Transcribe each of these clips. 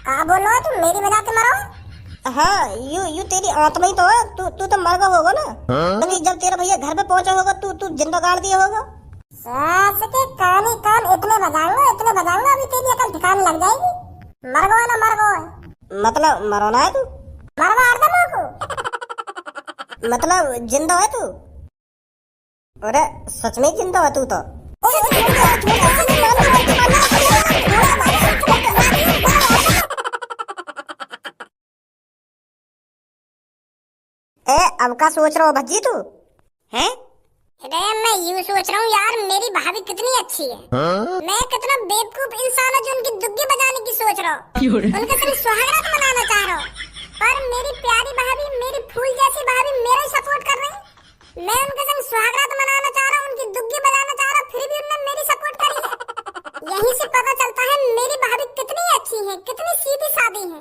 कहा बोलो तुम मेरी वजह से मरो। हाँ, यू तेरी आत्मा ही तो है। तू तू तो मर गया होगा ना। तभी जब तेरा भैया घर पे पहुंचा होगा तू तू जिंदा गाड़ दिया होगा। सास के कान ही कान इतने बजाऊंगा अभी तेरी अकल ठिकाने लग जाएगी। मर गो ना मर गो। मतलब मरोना है तू? मरवा दे को। मतलब जिंदा है तू? अरे सच में जिंदा है तू तो। ए अब का सोच रहा हो भज्जी तू? हैं? अरे मैं यूं सोच रहा हूँ यार, मेरी भाभी कितनी अच्छी है। मैं कितना बेवकूफ इंसान हूँ जो उनकी दुग्गी बजाने की सोच रहा हूँ, उनके साथ सुहागरात मनाना चाह रहा हूँ। पर मेरी प्यारी भाभी, मेरी फूल जैसी भाभी मेरा ही सपोर्ट कर रही। मैं उनके संग सुहागरात मनाना चाह रहा हूँ, उनकी दुग्गी बजाना चाह रहा हूँ, फिर भी उन्होंने मेरी सपोर्ट करी है। यहीं से पता चलता है मेरी भाभी कितनी अच्छी है, कितनी सीधी सादी है।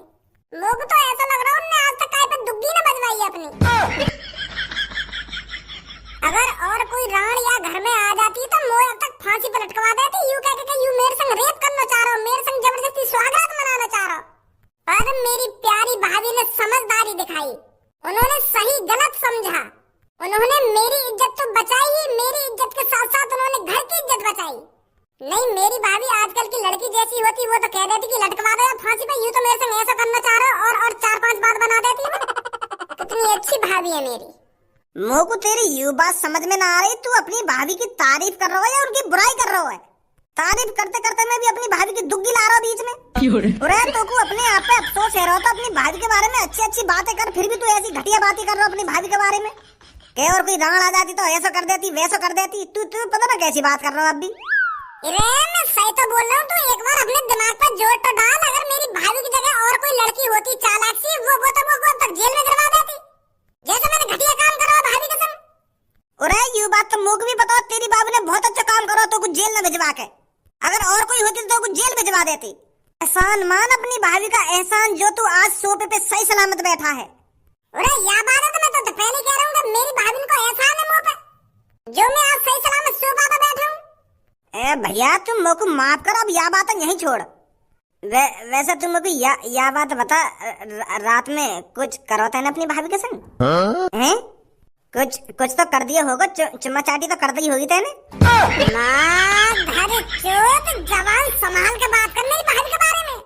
लोग तो ऐसा लग रहा है उन्होंने आज तक कहीं पे दुग्गी न बजवाई अपनी। अगर और कोई राण या घर में आ जाती तो मोए अब तक फांसी पर लटकवा देती, यूं कह के यू मेरे संग रेप करना चाह रहा हो, मेरे संग जबरदस्ती सुहागरात मनाना चाह रहा हो। पर मेरी प्यारी भाभी ने समझदारी दिखाई, उन्होंने सही गलत समझा। उन्होंने मेरी इज्जत तो बचाई ही, मेरी इज्जत के साथ साथ उन्होंने घर की इज्जत बचाई। नहीं, मेरी भाभी आजकल की लड़की जैसी होती वो तो कह देती कि लटकवा दो फांसी पे, यूं तो मेरे संग ऐसा करना चाह रहा हो और 4-5 बात बना देती है। कितनी अच्छी भाभी है मेरी। मोह को तेरी यू बात समझ में ना आ रही, तू अपनी भाभी की तारीफ कर रहा है या उनकी बुराई कर रहा है? तारीफ करते करते मैं भी अपनी भाभी की दुग्गी ला रहा हूँ बीच में। अरे तो को अपने आप पे अफसोस है रहा, तो अपनी भाभी के बारे में अच्छी अच्छी बातें कर, फिर भी तू ऐसी घटिया बातें कर रहा अपनी भाभी के बारे में। क्या और कोई राण आ जाती तो ऐसा कर देती वैसा कर देती। तू पता ना कैसी बात कर रहा हूँ अब भी। अरे मैं सही तो बोल रहा हूँ, तो एक बार अपने दिमाग पर जोर तो डाल। अगर मेरी भाभी की जगह और कोई लड़की होती चालाक सी, वो तक जेल में गिरवा देती, जैसे मैंने घटिया काम करा भाभी के संग। अरे यू बात तो मुझे भी पता, तेरी भाभी ने बहुत अच्छा काम करो तो कुछ जेल न भिजवा के। अगर और कोई होती तो कुछ जेल भिजवा देती। एहसान मान अपनी भाभी का एहसान, जो तू आज सोफे पे सही सलामत बैठा है। अरे या बात है तो मैं तो पहले कह रहा हूँ मेरी भाभी को एहसान है मुँह पे, जो मैं आज सही सलामत सोफा पे बैठा हूँ। ए भैया तुम मुझको माफ कर, अब या बात यहीं छोड़। वैसे तुम मुझको या बात बता, रात में कुछ करो थे ना अपनी भाभी के संग? हैं? कुछ तो कर दिया होगा, चुम्मा चाटी तो कर दी होगी तेने। जवान संभाल के बात कर मेरी भाभी के बारे में।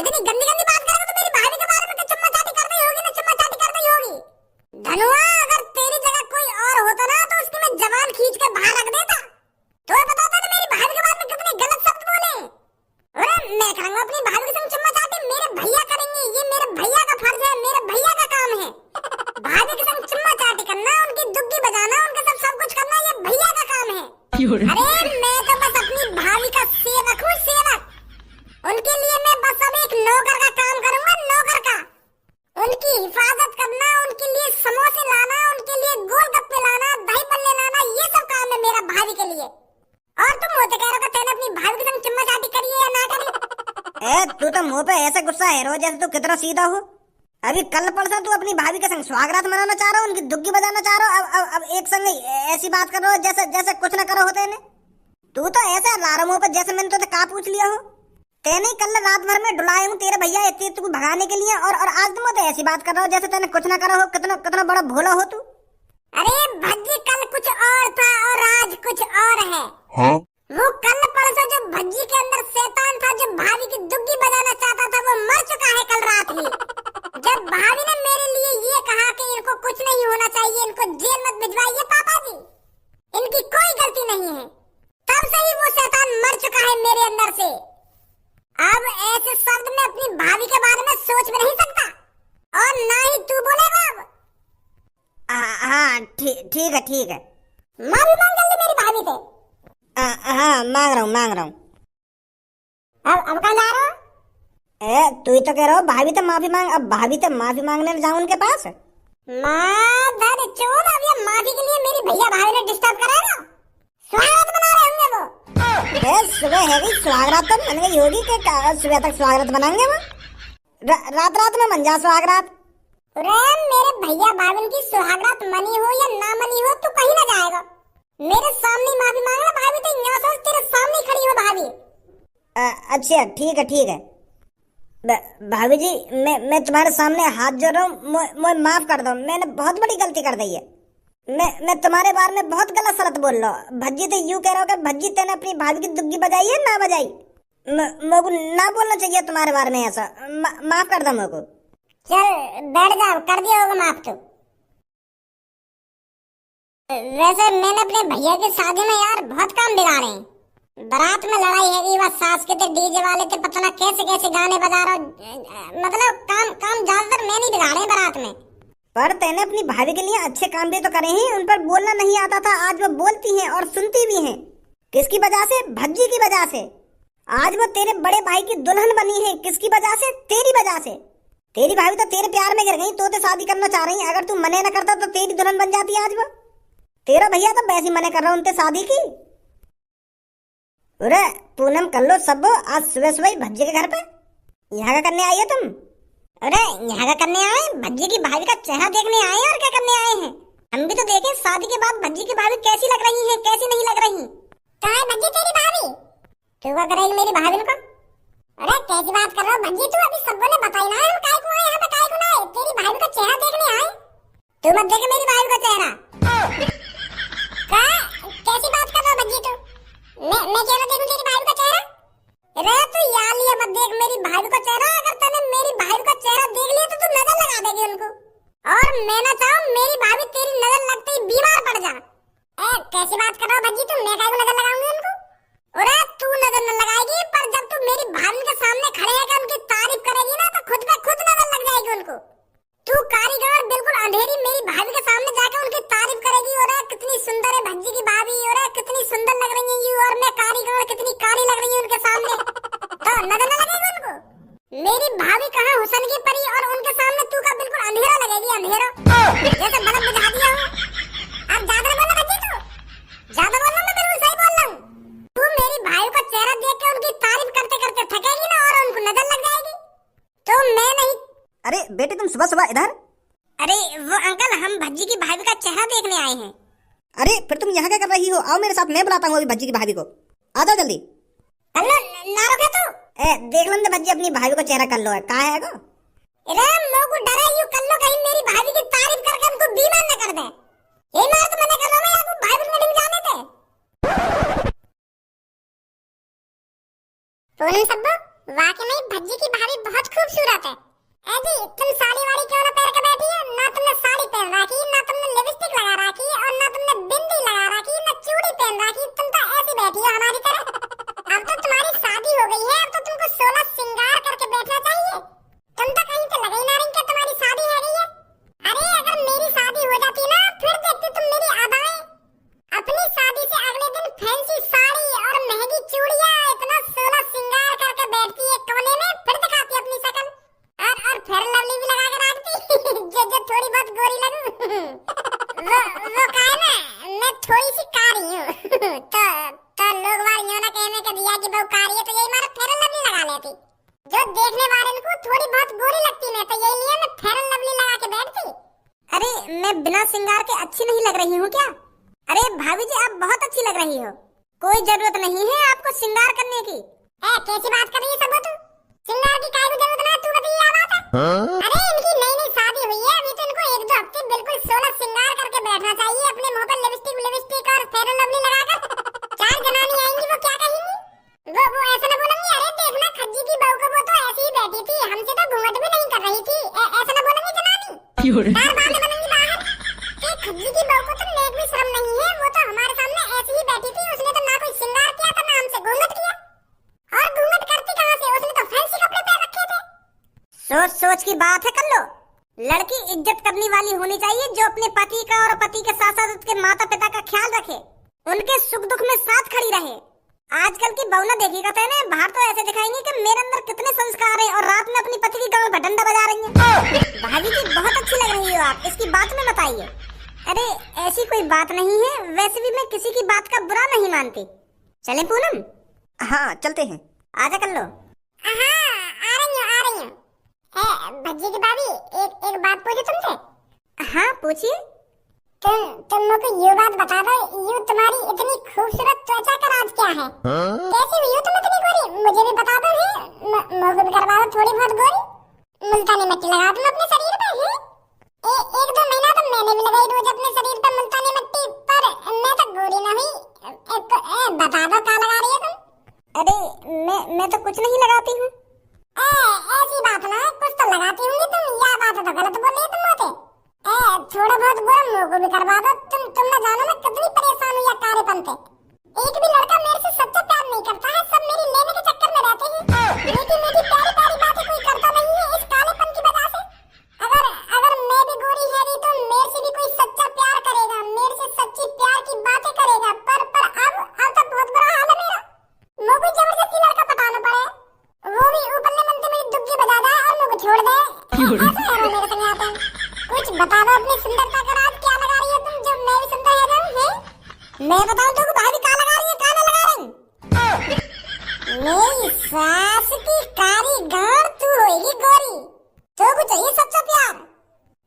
इतनी गंदी गंदी बात करेगा तो मेरी भाभी के बारे में चुम्मा चाटी कर दी होगी ना, चुम्मा चाटी कर दी होगी। धनुआ, अगर तेरी जगह कोई और होता ना तो उसकी मैं जवान खींच के बाहर रख देता। तो पता होता ना मेरी भाभी के बारे में कितने गलत शब्द बोले। अरे मैं करूंगा अपनी भाभी के संग चुम्मा चाटी, मेरे भैया करेंगे, ये मेरे भैया का फर्ज है, मेरे भैया का काम है। भाभी के संग चुम्मा चाटी करना, उनकी दुग्गी बजाना, उनके साथ सब कुछ करना, ये भैया का काम है। अरे मैं तो बस अपनी भाभी का सेवक हूँ, सेवक। उनके लिए मैं बस अब एक नौकर का काम करूंगा, नौकर का। उनकी हिफाजत करना, उनके लिए समोसे लाना, उनके लिए गोलगप्पे लाना, दही बल्ले लाना, ये सब काम है मेरा भाभी के लिए। और तुम होते कह रहे हो तेने अपनी भाभी के संग चुम्मा चाटी करी है या ना करी? ए तू तो मुंह पे ऐसा गुस्सा है रो जैसे तू कितना सीधा हो। अभी कल परसों तू अपनी भाभी के संग सुहागरात मनाना चाह रहा हो, उनकी दुग्गी बजाना चाह रहा हो, अब एक संग ऐसी बात कर रहा हो जैसे कुछ ना करो होते ने। तू तो ऐसा लारा मुंह पर जैसे मैंने तो का पूछ लिया हो। तेने कल रात भर में डुलाए हूँ तेरे भैया इतनी तू भगाने के लिए, और आज तुम तो ऐसी बात कर रहा हो जैसे तेने कुछ ना करो हो। कितना बड़ा भोला हो तू। अरे भज्जी, कल कुछ और था और आज कुछ और है। हाँ? वो कल परसों जो भज्जी के अंदर शैतान था, जो भाभी की दुग्गी बजाना चाहता था, वो मर चुका है कल रात ही। जब भाभी ने मेरे लिए ये कहा कि इनको कुछ नहीं होना चाहिए, इनको जेल मत भिजवाइए पापा जी, इनकी कोई गलती नहीं है, तब से ही वो शैतान मर चुका है मेरे अंदर से। अब ऐसे शब्द में अपनी भाभी के बारे में सोच भी नहीं सकता, और ना ही तू बोलेगा अब। हाँ ठीक है। माफी मांग जल्दी मेरी भाभी से। हाँ मांग रहा हूँ। अब कहाँ जा रहा हो? तू ही तो कह रहा हो भाभी तो माफी मांग, अब भाभी तो माफी मांगने जाऊं उनके पास। माधर चोद, अब ये माफी के लिए मेरी भैया भाभी ने डिस्टर्ब कराया। स्वागत मना रहे होंगे वो। सुबह है स्वागरात तो मन गई होगी कि सुबह तक स्वागरात बनाएंगे वो। रात में मन जा स्वागरात। मेरे भैया भाभी की सुहागरात मनी हो या ना मनी हो, तू कहीं ना जाएगा। मेरे सामने माफी मांगना भाभी, तो यहाँ से तेरे सामने खड़ी हो भाभी। अच्छा ठीक है। भाभी जी, मैं तुम्हारे सामने हाथ जोड़ रहा हूँ, मुझे माफ कर दो, मैंने बहुत बड़ी गलती कर दी है। मैं तुम्हारे बारे में बहुत गलत सलत बोल रहा हूँ। भज्जी तो यूं कह रहा हूँ कि भज्जी तेने अपनी भाभी की दुग्गी बजाई है ना बजाई। मेरे को ना बोलना चाहिए तुम्हारे बारे में ऐसा। माफ कर दो मेरे को। चल बैठ जाओ, कर दिया होगा माफ तो। वैसे मैंने अपने भैया की शादी में यार बहुत काम बिगाड़े हैं। बारात में लड़ाई है, वह सास के थे, डीजे वाले थे, पता ना कैसे कैसे गाने बजा रहा हूँ। मतलब काम ज्यादातर मैं नहीं बिगाड़े बारात में। पर तेने अपनी भाभी के लिए अच्छे काम भी तो करे हैं, उन पर बोलना नहीं आता था, आज वो बोलती हैं और सुनती भी हैं। किसकी वजह से? भज्जी की वजह से। आज वो तेरे बड़े भाई की दुल्हन बनी है, किसकी वजह से? तेरी वजह से। तेरी भाभी तो तेरे प्यार में गिर गई, तो शादी करना चाह रही है। अगर तू मने न करता तो तेरी दुल्हन बन जाती आज वो। तेरा भैया तो वैसे मने कर रहा उनसे शादी की। अरे पूनम कर लो सब, आज सुबह सुबह भज्जी के घर पे यहाँ का करने आई है तुम? अरे यहाँ का करने आए, भज्जी की भाभी का चेहरा देखने आए और क्या करने आए हैं? हम भी तो देखें शादी के बाद भज्जी की भाभी कैसी लग रही है, कैसी नहीं लग रही। कहाँ है भज्जी तेरी भाभी? क्यों क्या करेगी मेरी भाभी को? अरे कैसी बात कर रहा हो भज्जी तू? अभी सबको ने बताई ना हम काय को आए यहाँ पे, काय को ना आए? तेरी भाभी का चेहरा देखने आए। तू मत देखे मेरी भाभी का चेहरा। कैसी बात कर रहा हो भज्जी तू? मैं क्या देखूं तेरी भाभी का चेहरा? अरे तू यार लिया मत देख मेरी भाभी का चेहरा। अगर तूने मेरी भाभी का चेहरा देख लिया तो तू नजर लगा देगी उनको। और मैं ना चाहूं मेरी भाभी तेरी नजर लगते ही बीमार पड़ जा। कैसी बात कर रहा हो भज्जी तू? मैं काहे को नजर लगाऊंगी उनको? अरे तू नजर न लगाएगी, पर जब तू मेरी भाभी के सामने खड़े होकर उनकी तारीफ करेगी ना तो खुद पे खुद नजर लग जाएगी उनको। तू कारीगर बिल्कुल अंधेरी मेरी भाभी के सामने जाकर उनकी तारीफ करेगी, और कितनी सुंदर है भज्जी की भाभी, और कितनी सुंदर लग रही है ये, और मैं कारीगर कितनी काली लग रही हूँ उनके सामने। तो नजर न लगेगी उनको? मेरी भाभी कहाँ हुसन की परी, और उनके सामने तू का बिल्कुल अंधेरा लगेगी, अंधेरा जैसे बल्ब बुझा दिया हो। अब ज्यादा बोलना भज्जी तू, ज्यादा बोलना, मैं बिल्कुल सही बोल रहा हूँ। तू मेरी भाई का चेहरा देख के उनकी तारीफ करते करते थकेगी ना, और उनको नजर लग जाएगी। तो मैं नहीं। अरे बेटे तुम सुबह सुबह इधर? अरे वो अंकल, हम भज्जी की भाभी का चेहरा देखने आए हैं। अरे फिर तुम यहाँ क्या कर रही हो? आओ मेरे साथ, मैं बुलाता हूँ अभी भज्जी की भाभी को। आ जाओ जल्दी। हेलो ना रोके तू। देख लो ना भज्जी अपनी भाभी को चेहरा कर लो है, कहाँ है गो? अरे मोको डरा यू कर लो, कहीं मेरी भाभी की तारीफ करके उनको बीमार न कर दे। ये मार तो मैंने कर रहा हूँ, आपको भाभी को नहीं जाने दे। पूनम सब्बू, वाकई में भज्जी की भाभी बहुत खूबसूरत है। जी तुम साड़ी वाड़ी क्यों ना पहन के बैठी हो? ना तुमने साड़ी पहन रखी, ना तुमने लिपस्टिक लगा रखी, और ना तुमने बिंदी लगा रखी, ना चूड़ी पहन रखी। तुम तो ऐसी बैठी हो हमारी तरह। अब तो तुम्हारी शादी हो गई है, अब तो तुमको 16 श्रृंगार करके बैठना चाहिए। तुम तो कहीं तो लगा ही ना रही कि तुम्हारी शादी है गई है। अरे अगर मेरी शादी हो जाती ना, फिर देखती तुम मेरी अदाएं। अपनी शादी से अगले दिन फैंसी साड़ी और महंगी चूड़ियां, इतना 16 श्रृंगार करके बैठती है कोने में, फिर दिखाती अपनी शक्ल। और फेयर लवली भी लगा के रखती जो थोड़ी बहुत गोरी लगूं। वो काहे ना मैं थोड़ी सी कारी हूँ। तो लोग वार यूं ना कहने के दिया कि बहु कारी है, तो यही मारा फेयर लवली लगा लेती। जो देखने वाले को थोड़ी बहुत गोरी लगती है, तो यही लिए मैं फेयर लवली लगा के बैठती। अरे मैं बिना श्रृंगार के अच्छी नहीं लग रही हूँ क्या? अरे भाभी जी आप बहुत अच्छी लग रही हो, कोई जरूरत नहीं है आपको श्रृंगार करने की। कैसी बात कर रही है सब तू? श्रृंगार की काय की जरूरत ना, तू बता ये बात है? अरे इनकी नई नई शादी हुई है, अभी तो इनको 1-2 हफ्ते बिल्कुल 16 श्रृंगार करके बैठना चाहिए, अपने मुंह पर लिपस्टिक और फेयर लवली लगाकर। 4 जनानी आएंगी, वो क्या कहेंगी? वो ऐसा ना बोलेंगी, अरे देखना खज्जी की बहू को, वो तो ऐसी ही बैठी थी, हमसे तो घूंघट भी नहीं कर रही थी। ऐसा ना बोलेंगी जनानी? 4 बातें बनेंगी बाहर कि खज्जी की बहू को तो नेक भी शर्म नहीं है, वो तो हमारे सामने ऐसी ही बैठी थी, उसने तो ना कोई श्रृंगार किया था, ना हमसे घूंघट किया। और घूंघट करती कहाँ से? उसने तो फैंसी कपड़े पहन रखे थे। सोच सोच की बात है कर लो। लड़की इज्जत करने वाली होनी चाहिए, जो अपने पति का और पति के साथ साथ उसके माता पिता का ख्याल रखे, उनके सुख दुख में साथ खड़ी रहे। आजकल की बहू ना देखिएगा तो ना बाहर तो ऐसे दिखाएंगे कि मेरे अंदर कितने संस्कार हैं, और रात में अपनी पति की गाँव में डंडा बजा रही हैं। भाभी जी बहुत अच्छी लग रही हो आप, इसकी बात में बताइए। अरे ऐसी कोई बात नहीं है, वैसे भी मैं किसी की बात का बुरा नहीं मानती। चले पूनम? हाँ चलते हैं। आजा कर लो। आ रही हूँ। भज्जी की भाभी एक बात पूछूं तुमसे? हाँ पूछिए। तुम मुझे ये बात बता दो, यू तुम्हारी इतनी खूबसूरत त्वचा का राज क्या है? कैसी हुई हो तुम इतनी गोरी? मुझे भी बता दो। मुंह को भी करवा दो थोड़ी बहुत गोरी। मुल्तानी मिट्टी लगा दूं अपने शरीर पे हैं? एक दो महीना तो मैंने भी लगाई रोज अपने शरीर पे मुल्तानी मिट्टी, पर मैं तो गोरी ना हुई। बता दो क्या लगा रही है तुम? अरे मैं तो कुछ नहीं लगाती हूँ। ऐसी बात ना है, कुछ तो लगाती होंगी तुम, या बात तो गलत बोल रही तुम होते। थोड़ा बहुत गोरा मुंह को भी करवा दो। तुम ना जानो मैं कितनी परेशान हूँ या कार्यपन पे। एक भी लड़का मेरे से सच्चा प्यार नहीं करता है, सब मेरी लेने के चक्कर में रहते हैं। मीठी मीठी प्यारी प्यारी बातें कोई करता नहीं है इस कालेपन की वजह से। अगर मैं भी गोरी है तो मेरे से भी कोई सच्चा प्यार करेगा, मेरे से सच्ची प्यार की बातें करेगा। पर अब तो बहुत बुरा हाल है मेरा। मुझे कोई जबरदस्ती लड़का पटाना पड़े, वो भी ऊपर मनते मेरी दुग्गी बजा दे और मुझे छोड़ दे। ऐसा यार मेरे संग आता है। कुछ बता दो अपनी सुंदरता का राज, क्या लगा रही है तुम जो मैं भी सुंदर है हैं? मैं बताऊं तो भाभी क्या लगा रही है, क्या ना लगा रही? मेरी सास की कारी गाड़ तू होगी गोरी, तो कुछ चाहिए सच्चा प्यार।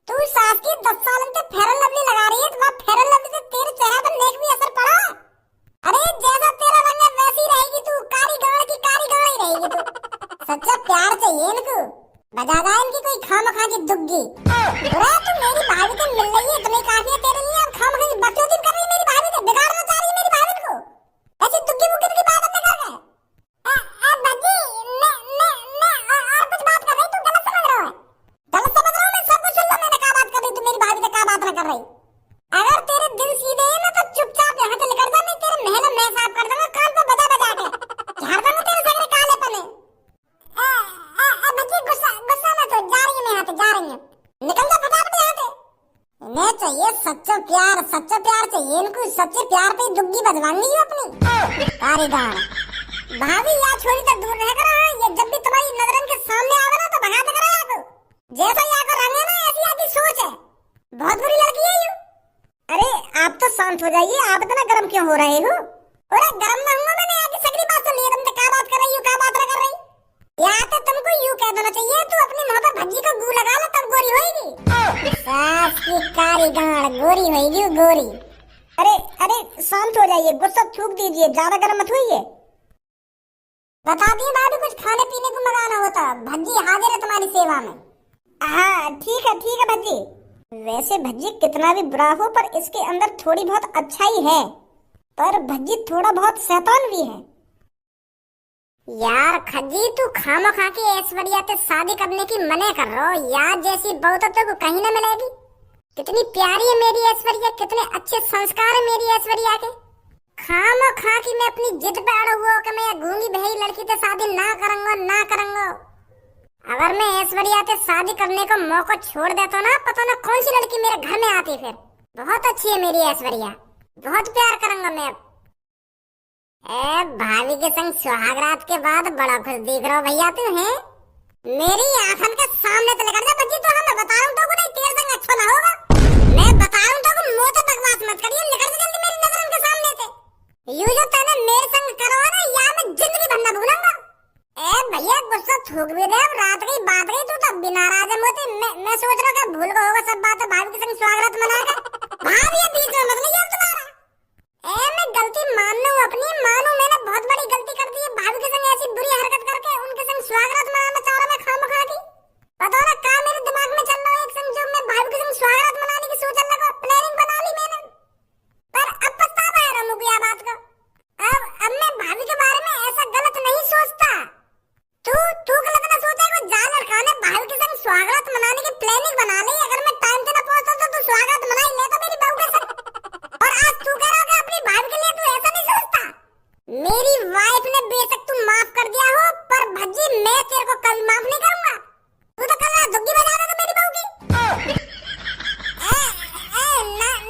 तू सास की 10 साल से फेयर एंड लवली लगा रही है, तुम्हारा फेयर एंड लवली से तेरे चेहरे पर नेक भी असर पड़ा। अरे जैसा तेरा रंग है वैसी रहेगी तू, कारी गाड़ की कारी गाड़ ही रहेगी तू। सच्चा प्यार चाहिए इनको, बजा दा इनकी कोई खामखा की दुग्गी। बुरा तू मेरी भाभी से मिल रही है, इतनी काफी है तेरे लिए। अब खामखा की बकचोदी कर रही है मेरी भाभी से, बिगाड़ना चाह रही है मेरी भाभी को। ऐसी दुग्गी मुग्गी की बात अपने कर रहे। बच्ची मैं और कुछ बात कर रही, तू गलत समझ रहा है। गलत समझ रहा हूँ मैं, सब कुछ सुन लो। मैंने क्या बात कर रही, तू मेरी भाभी से क्या बात ना कर रही। अगर तेरे दिल सीधे है ना तो चुपचाप यहाँ से निकल जा, मैं तेरे महल में साफ कर दूंगा कान पे बजा बजा के, झाड़ दूंगा तेरे सगरे कालेपन है। बच्ची गुस्सा मत हो, जा रही है मैं यहाँ से, जा रही हूँ। निकल जा फटाफट यहाँ से। इन्हें चाहिए सच्चा प्यार चाहिए इनको। सच्चे प्यार पे दुग्गी बजवानी है अपनी कारीगर। भाभी यहाँ छोड़ी तो दूर रह कर, ये जब भी तुम्हारी नजरन के सामने आवे ना तो भगा दे करो आपको। जैसा यहाँ को रंग है ना ऐसी आपकी सोच है, बहुत बुरी लड़की है यू। अरे आप तो शांत हो जाइए, आप इतना गर्म क्यों हो रहे हो? अरे गर्म ना हूँ मैंने, आगे सगरी बात सुन ली है तुमने। क्या बात कर रही हो, क्या बात ना कर रही? या तो तुमको यूं कह देना चाहिए, तू अपनी मुंह पर भज्जी को गू लगा ले तब गोरी होएगी। सास की कारी गाड़ गोरी होएगी गोरी। अरे शांत हो जाइए, गुस्सा थूक दीजिए, ज्यादा गर्म मत होइए। बता दिए भाभी कुछ खाने पीने को मंगाना होता, भज्जी हाजिर है तुम्हारी सेवा में। हाँ ठीक है भज्जी। वैसे भज्जी कितना भी बुरा हो पर इसके अंदर थोड़ी बहुत अच्छाई है, पर भज्जी थोड़ा बहुत शैतान भी है। यार खज्जी तू खामखा के ऐश्वर्या से शादी करने की मने कर रहा हो यार, जैसी बहुत तो कहीं ना मिलेगी। कितनी प्यारी है मेरी ऐश्वर्या, कितने अच्छे संस्कार है मेरी ऐश्वर्या के। खामखा की मैं अपनी जिद पे अड़ा हुआ कि मैं गूंगी बहरी लड़की से शादी ना करूंगा। अगर मैं ऐश्वर्या से शादी करने का मौका छोड़ देता ना, पता ना कौन सी लड़की मेरे घर में आती फिर। बहुत अच्छी है मेरी ऐश्वर्या, बहुत प्यार करूंगा मैं। भाभी के संग सुहागरात के बाद बड़ा खुश दिख रहा भैया तू है। मेरी आंखन के सामने तो निकल जा बच्ची, तो मैं बता रहा हूँ तो नहीं तेरे संग अच्छा ना होगा। मैं बता रहा हूँ तो मुंह से बकवास मत करिए, निकल जा जल्दी मेरी नजरों के सामने से। यूं जो तूने मेरे संग करो ना, या मैं जिंदगी भर न भूलूंगा। भैया गुस्सा थूक भी दे, अब रात गई बात गई, तू तब भी नाराज है मोती। मैं सोच रहा हूँ भूल गया होगा सब बात, भाभी के संग स्वागत मनाकर। भाभी बीच में मत नहीं तुम्हारा। मैं गलती मानू अपनी, मानू मैंने बहुत बड़ी गलती कर दी है भाभी के संग ऐसी बुरी हरकत करके, उनके संग स्वागत मनाना चाह रहा मैं खामखा की। पता ना क्या मेरे दिमाग में चल रहा है, एक संग जो मैं भाभी के संग स्वागत मनाने की सोचने लगा, प्लानिंग बना ली मैंने। पर अब पछतावा है रमू की बात का। अब मैं भाभी के बारे में ऐसा गलत नहीं सोचता। तू गलत ना सोचेगा, जा लड़का ने भाभी के संग स्वागत मनाने की प्लानिंग बना ली। अगर मैं टाइम से ना पहुंचता तो तू स्वागत मना ही लेता मेरी बहू के संग। और आज तू कह रहा है अपनी भाभी के लिए तू ऐसा नहीं सोचता। मेरी वाइफ ने बेशक तू माफ कर दिया हो, पर भज्जी मैं तेरे को कभी माफ नहीं करूंगा। तू तो कल दुग्गी बजा रहा था मेरी बहू की।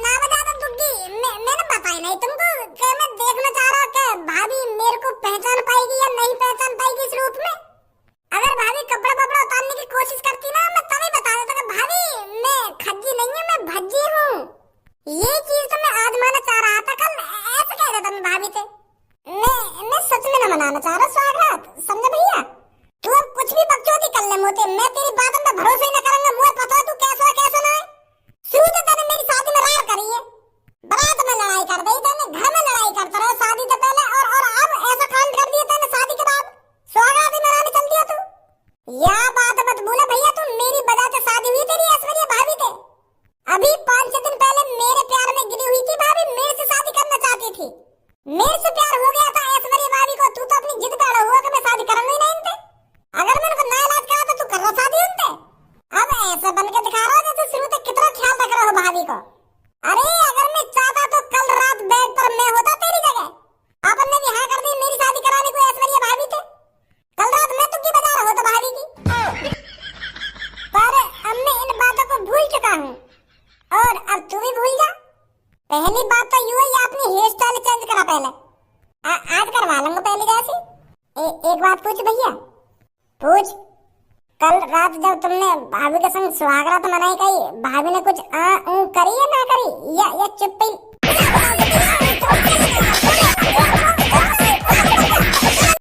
ना बजा दो दुग्गी, मैंने बताई नहीं तुमको कि मैं देखना चाह रहा कि भाभी मेरे को पहचान पाएगी या नहीं पहचान पाएगी इस रूप में। अगर भाभी कपड़ा उतारने की कोशिश करती ना, मैं तभी बता देता कि भाभी मैं खज्जी नहीं हूँ, मैं भज्जी हूँ। ये चीज तो मैं आजमाना चाह रहा था कल, ऐसे कह रहा था मैं भाभी से। मैं सच में न मनाना चाह रहा स्वागत, समझे भैया? तू अब कुछ भी बकचोदी कर ले मोते, मैं तेरी बातों पे भरोसा ही न करूंगा। मुझे पता है तू कैसा है कैसा ना है। शुरू से तूने मेरी शादी में रार करी है, बारात में लड़ाई कर दी तूने, घर में लड़ाई करता रहा शादी से पहले, और अब ऐसा कांड कर दिया तूने शादी के बाद, स्वागत ही मनाने चल दिया तू। मेरे से प्यार हो गया था ऐश्वर्या भाभी को, तू तो अपनी जिद पे अड़ा हुआ कि मैं शादी करूंगा ही नहीं इनसे। अगर मैंने को ना इलाज करा तो तू कर रहा शादी उनसे। अब ऐसा बन के दिखा रहा हो जैसे शुरू तक कितना ख्याल रख रहा हो भाभी को। अरे अगर मैं चाहता तो कल रात बेड पर मैं होता तेरी जगह। अपन ने भी हाँ कर दी मेरी शादी कराने को ऐश्वर्या भाभी थे। कल रात मैं तुक्की बजा रहा होता भाभी की। पर अब मैं इन बातों को भूल चुका हूँ और अब तू भी भूल जा। पहली बात तो यूं ही अपनी हेयर स्टाइल चेंज करा पहले। आज करवा लूंगा पहले जैसी। एक बात पूछ भैया, पूछ। कल रात जब तुमने भाभी के संग सुहागरात मनाई कही, भाभी ने कुछ करी या ना करी, या चुप ही